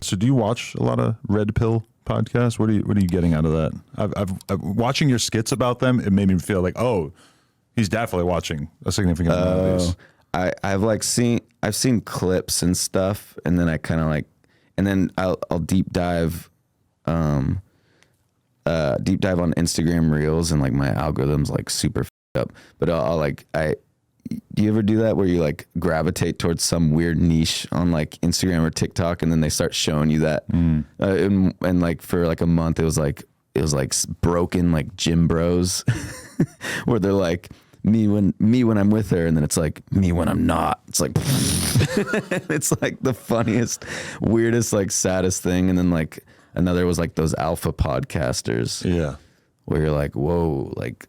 So do you watch a lot of Red Pill podcasts? What are you getting out of that? I've watching your skits about them. It made me feel like, oh, he's definitely watching a significant amount of these. I've seen clips and stuff, and then I kind of like, and then I'll deep dive on Instagram Reels, and like my algorithm's like super up. But do you ever do that where you like gravitate towards some weird niche on like Instagram or TikTok, and then they start showing you that? And like for like a month, it was like broken like gym bros, where they're like me when I'm with her, and then it's like me when I'm not. It's like it's like the funniest, weirdest, like saddest thing. And then like another was like those alpha podcasters, where you're like, whoa, like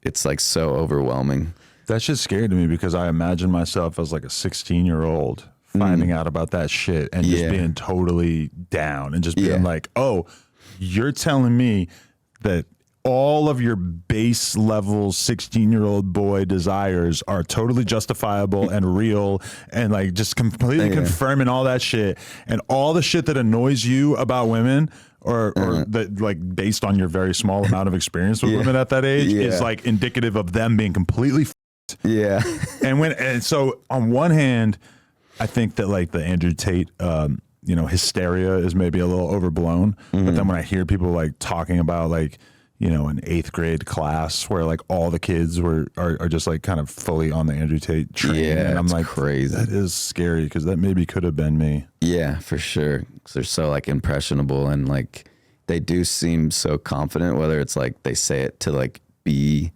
it's like so overwhelming. That shit's scary to me because I imagine myself as like a 16-year-old finding out about that shit and just being totally down and just being like, oh, you're telling me that all of your base level 16-year-old boy desires are totally justifiable and real, and like just completely confirming all that shit, and all the shit that annoys you about women or that like based on your very small amount of experience with women at that age is like indicative of them being completely and so on one hand, I think that like the Andrew Tate hysteria is maybe a little overblown, but then when I hear people like talking about like, you know, an 8th grade class where like all the kids are just like kind of fully on the Andrew Tate train, and I'm like, crazy. That is scary because that maybe could have been me. Yeah, for sure. Because they're so like impressionable, and like they do seem so confident, whether it's like they say it to like be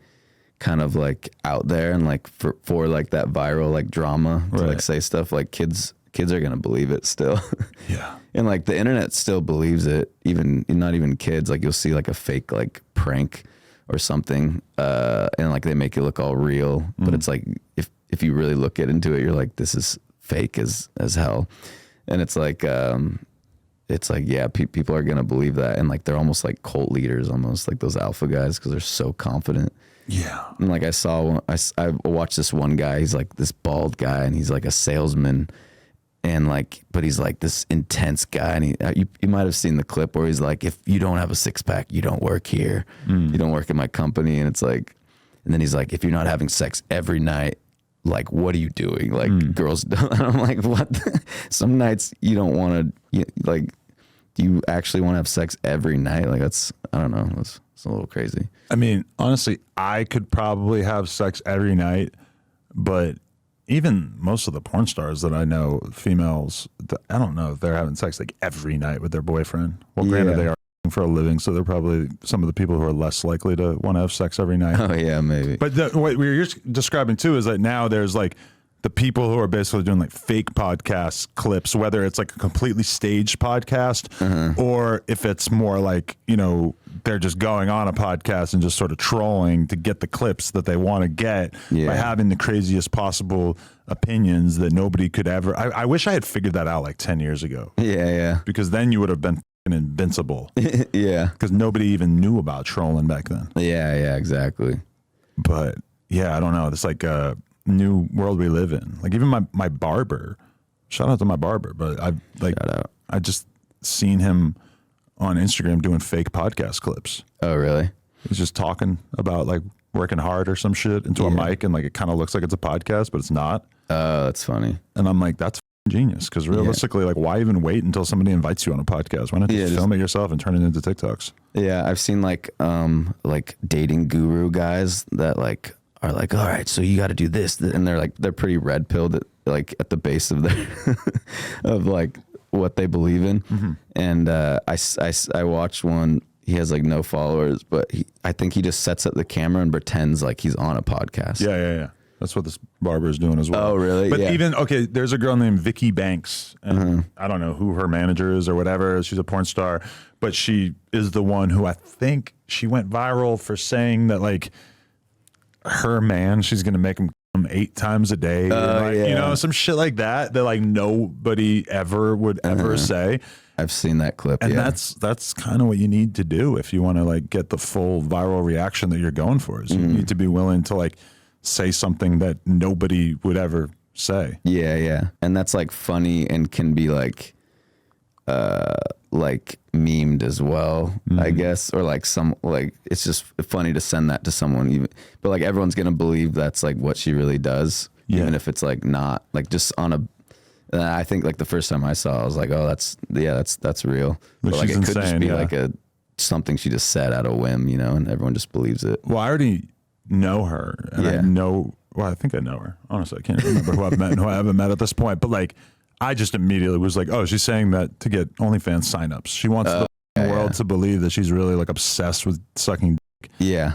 kind of like out there and like for like that viral like drama to like say stuff like kids are gonna believe it still. And like the internet still believes it, even not even kids. Like you'll see like a fake like prank or something, and like they make it look all real, but it's like if you really look into it, you're like, this is fake as hell. And it's like people are gonna believe that, and like they're almost like cult leaders, almost like those alpha guys, because they're so confident. And like I watched this one guy, he's like this bald guy, and he's like a salesman, and like, but he's like this intense guy, and you might have seen the clip where he's like, if you don't have a 6-pack, you don't work here, you don't work in my company. And it's like, and then he's like, if you're not having sex every night, like, what are you doing? Like girls don't. And I'm like, what? Some nights you don't want to, like, do you actually want to have sex every night? Like I don't know. It's a little crazy. I mean, honestly, I could probably have sex every night, but even most of the porn stars that I know, females, I don't know if they're having sex like every night with their boyfriend. Well, granted, they are for a living, so they're probably some of the people who are less likely to want to have sex every night. Oh, yeah, maybe. But what you're describing, too, is that now there's like the people who are basically doing like fake podcast clips, whether it's like a completely staged podcast or if it's more like, you know, they're just going on a podcast and just sort of trolling to get the clips that they want to get by having the craziest possible opinions that nobody could ever. I wish I had figured that out like 10 years ago. Yeah. Because then you would have been invincible. Because nobody even knew about trolling back then. Yeah, exactly. But yeah, I don't know. It's like a new world we live in. Like even my barber, shout out to my barber, but I just seen him on Instagram doing fake podcast clips. Oh, really? He's just talking about like working hard or some shit into a mic, and like it kind of looks like it's a podcast, but it's not. Oh, that's funny. And I'm like, that's genius, because realistically, like, why even wait until somebody invites you on a podcast? Why not just film it yourself and turn it into TikToks? Yeah, I've seen like dating guru guys that like are like, all right, so you got to do this, and they're pretty red pilled like at the base of their of like what they believe in. And I watched one. He has like no followers, but I think he just sets up the camera and pretends like he's on a podcast. Yeah. That's what this barber is doing as well. Oh, really? But there's a girl named Vicky Banks, and I don't know who her manager is or whatever. She's a porn star, but she is the one who I think she went viral for saying that like her man, she's going to make him come 8 times a day. You know, some shit like that like nobody ever would ever say. I've seen that clip. And that's kind of what you need to do if you want to like get the full viral reaction that you're going for. Is you need to be willing to like say something that nobody would ever say. Yeah. And that's like funny and can be like like memed as well, I guess, or like it's just funny to send that to someone, even, but like everyone's gonna believe that's like what she really does, even if it's like not like just on a. And I think like the first time I saw it, I was like, oh, that's real, but like it could just be like something she just said out of whim, and everyone just believes it. Well, I already know her, and I think I know her. Honestly, I can't remember who I've met and who I haven't met at this point. But like, I just immediately was like, oh, she's saying that to get OnlyFans signups. She wants the world to believe that she's really like obsessed with sucking dick. Yeah.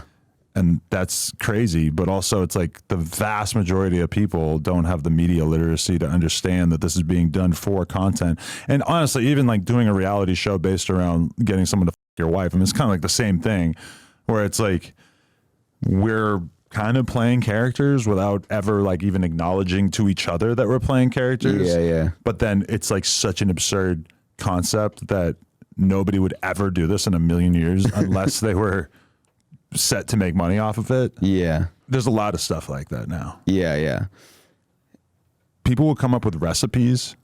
And that's crazy. But also it's like the vast majority of people don't have the media literacy to understand that this is being done for content. And honestly, even like doing a reality show based around getting someone to your wife, I mean, it's kind of like the same thing where it's like we're kind of playing characters without ever like even acknowledging to each other that we're playing characters. Yeah. But then it's like such an absurd concept that nobody would ever do this in a million years unless they were set to make money off of it. Yeah. There's a lot of stuff like that now. Yeah. People will come up with recipes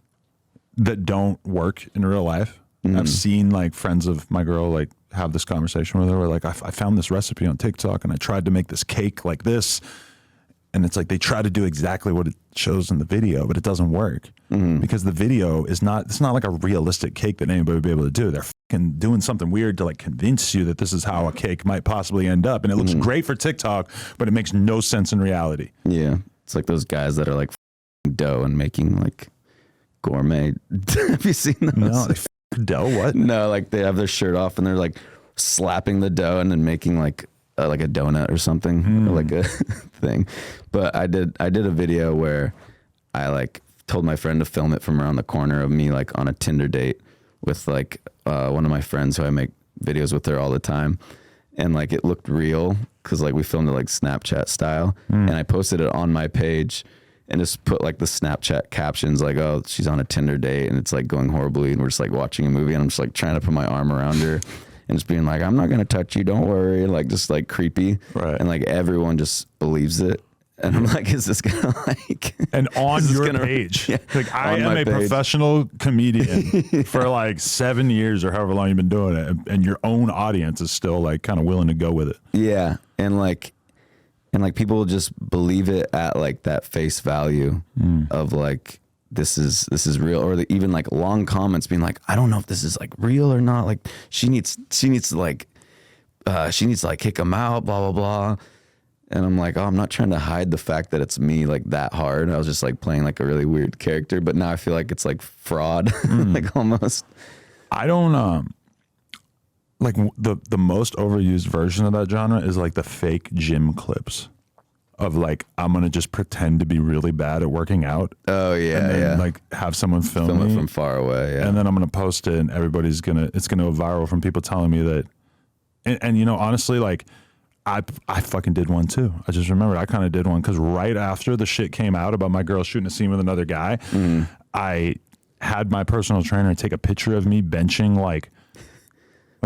that don't work in real life. I've seen like friends of my girl like have this conversation with her where like I found this recipe on TikTok and I tried to make this cake like this, and it's like they try to do exactly what it shows in the video, but it doesn't work because the video it's not like a realistic cake that anybody would be able to do. They're fucking doing something weird to like convince you that this is how a cake might possibly end up, and it looks great for TikTok, but it makes no sense in reality. Yeah, it's like those guys that are like dough and making like gourmet. Have you seen those? No, dough? What? No, like they have their shirt off and they're like slapping the dough and then making like a donut or something, or like a thing. But I did a video where I like told my friend to film it from around the corner of me like on a Tinder date with like one of my friends who I make videos with her all the time, and like it looked real because like we filmed it like Snapchat style, and I posted it on my page. And just put like the Snapchat captions like, oh, she's on a Tinder date and it's like going horribly and we're just like watching a movie and I'm just like trying to put my arm around her and just being like, I'm not going to touch you, don't worry. Like just like creepy. Right. And like everyone just believes it. And I'm like, is this going to like... And on your page. Yeah, like I am a professional comedian for like 7 years or however long you've been doing it. And your own audience is still like kind of willing to go with it. Yeah. And like people just believe it at like that face value of like this is real, or even like long comments being like, I don't know if this is like real or not. Like she needs to like kick him out, blah blah blah. And I'm like, oh, I'm not trying to hide the fact that it's me like that hard. I was just like playing like a really weird character, but now I feel like it's like fraud, like almost. I don't like the most overused version of that genre is like the fake gym clips of like, I'm going to just pretend to be really bad at working out. Oh yeah. And then, yeah. like have someone film it me from far away. Yeah. And then I'm going to post it and it's going to go viral from people telling me that. And honestly, like I fucking did one too. I just remembered I kind of did one because right after the shit came out about my girl shooting a scene with another guy, I had my personal trainer take a picture of me benching like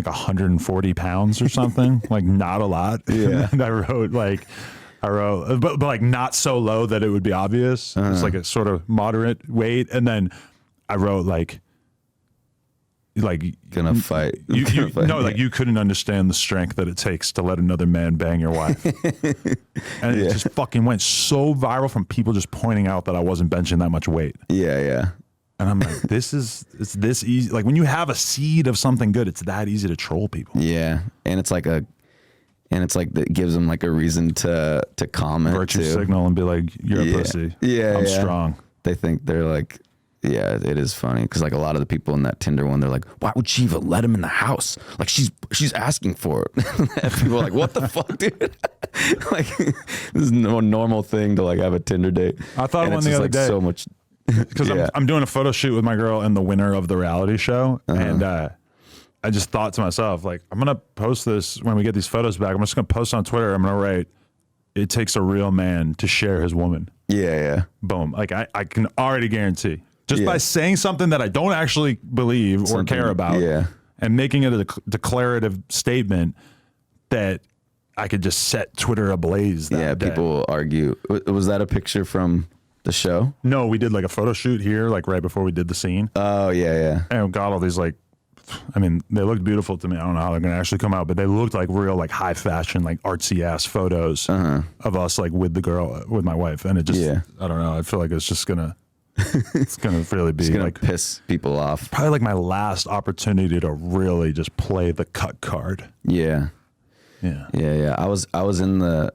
140 pounds or something, like not a lot. Yeah. And I wrote, but like not so low that it would be obvious. It's like a sort of moderate weight. And then I wrote like gonna fight. You couldn't understand the strength that it takes to let another man bang your wife. And it just fucking went so viral from people just pointing out that I wasn't benching that much weight. Yeah. And I'm like, it's this easy. Like when you have a seed of something good, it's that easy to troll people. Yeah. And it's like that gives them like a reason to comment. Virtue too. signal and be like, you're a pussy. Yeah. I'm strong. They think they're like, yeah, it is funny. Cause like a lot of the people in that Tinder one, they're like, why would she even let him in the house? Like she's asking for it. And people are like, what the fuck, dude? Like this is no normal thing to like have a Tinder date. I thought of one the other day. So much. Because I'm doing a photo shoot with my girl and the winner of the reality show. And I just thought to myself, like, I'm going to post this when we get these photos back. I'm just going to post on Twitter. I'm going to write, it takes a real man to share his woman. Yeah. Boom. Like, I can already guarantee. Just by saying something that I don't actually believe or care about and making it a declarative statement that I could just set Twitter ablaze that day. People will argue. Was that a picture from The show? No, we did like a photo shoot here, like right before we did the scene. Oh, yeah. And we got all these like, I mean, they looked beautiful to me. I don't know how they're going to actually come out, but they looked like real, like high fashion, like artsy ass photos of us, like with the girl, with my wife. And it just, I don't know. I feel like it's just going to, it's going to really be it's gonna like piss people off. Probably like my last opportunity to really just play the cut card. Yeah. I was in the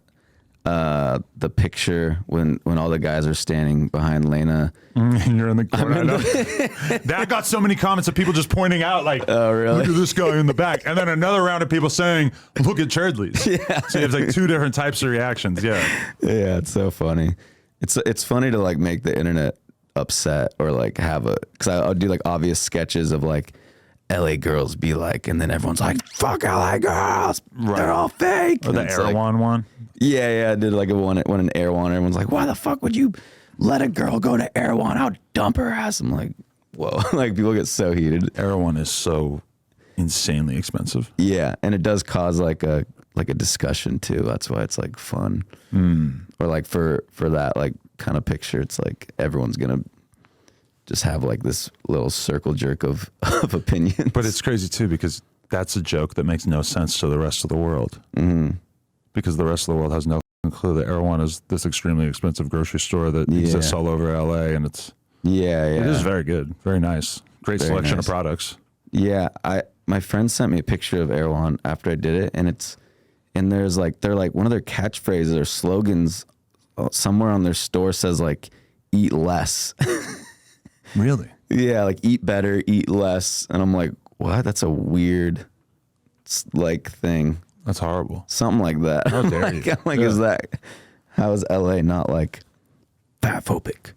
picture when all the guys are standing behind Lena. And you're in the corner. That got so many comments of people just pointing out, like, oh, really? Look at this guy in the back. And then another round of people saying, look at Cherdleys. Yeah. So you have like two different types of reactions. Yeah. Yeah, it's so funny. It's funny to like make the internet upset or like have because I'll do like obvious sketches of like LA girls be like, and then everyone's like, fuck LA girls, they're all fake. Or the Erewhon one. Yeah, I did like when an Erewhon, everyone's like, why the fuck would you let a girl go to Erewhon? I'll dump her ass. I'm like, whoa. Like people get so heated. Erewhon is so insanely expensive. Yeah, and it does cause like a discussion too. That's why it's like fun. Or like for that like kind of picture, it's like everyone's gonna just have like this little circle jerk of opinions. But it's crazy too, because that's a joke that makes no sense to the rest of the world. Because the rest of the world has no clue that Erewhon is this extremely expensive grocery store that exists all over LA, and it's it is very good, very nice, great very selection of products. Yeah, my friend sent me a picture of Erewhon after I did it, and there's like they're like one of their catchphrases or slogans somewhere on their store says like eat less. Really? Yeah, like eat better, eat less, and I'm like, what? That's a weird like thing. That's horrible. Something like that. How dare you? I'm like, is that, how is LA not like fat phobic?